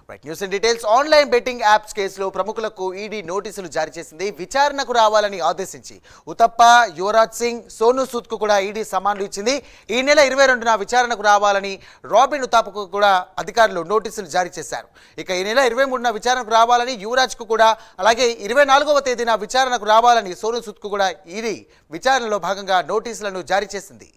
Right news and details online betting apps కేసులో ప్రముఖులకు ED నోటీసులు జారీ చేసింది. విచారణకు రావాలని ఆదేశించి ఉతప్ప, యువరాజ్ సింగ్, సోను సూద్ కు కూడా ఈడీ సమన్లు ఇచ్చింది. ఈ నెల 22న విచారణకు రావాలని రాబిన్ ఉతప్పకు కూడా అధికారులు నోటీసులు జారీ చేశారు. ఇక ఈ నెల 23న విచారణకు రావాలని యువరాజ్ కు కూడా, అలాగే 24వ తేదీన విచారణకు రావాలని సోను సూద్ కు కూడా ఈడీ విచారణలో భాగంగా నోటీసులను జారీ చేసింది.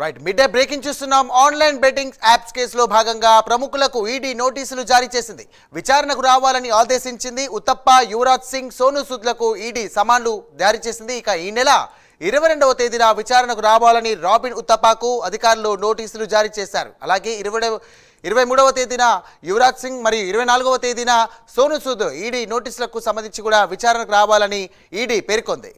రైట్ మిడ్ డే బ్రేకింగ్ చూస్తున్నాం. ఆన్లైన్ బెట్టింగ్ యాప్స్ కేసులో భాగంగా ప్రముఖులకు ఈడీ నోటీసులు జారీ చేసింది. విచారణకు రావాలని ఆదేశించింది. ఉతప్ప, యువరాజ్ సింగ్, సోను సూద్లకు ఈడీ సమన్లు జారీ చేసింది. ఇక ఈ నెల 22వ తేదీన విచారణకు రావాలని రాబిన్ ఉతప్పకు అధికారులు నోటీసులు జారీ చేశారు. అలాగే 23వ తేదీన యువరాజ్ సింగ్ మరియు 24వ తేదీన సోను సూద్ ఈడీ నోటీసులకు సంబంధించి కూడా విచారణకు రావాలని ఈడీ పేర్కొంది.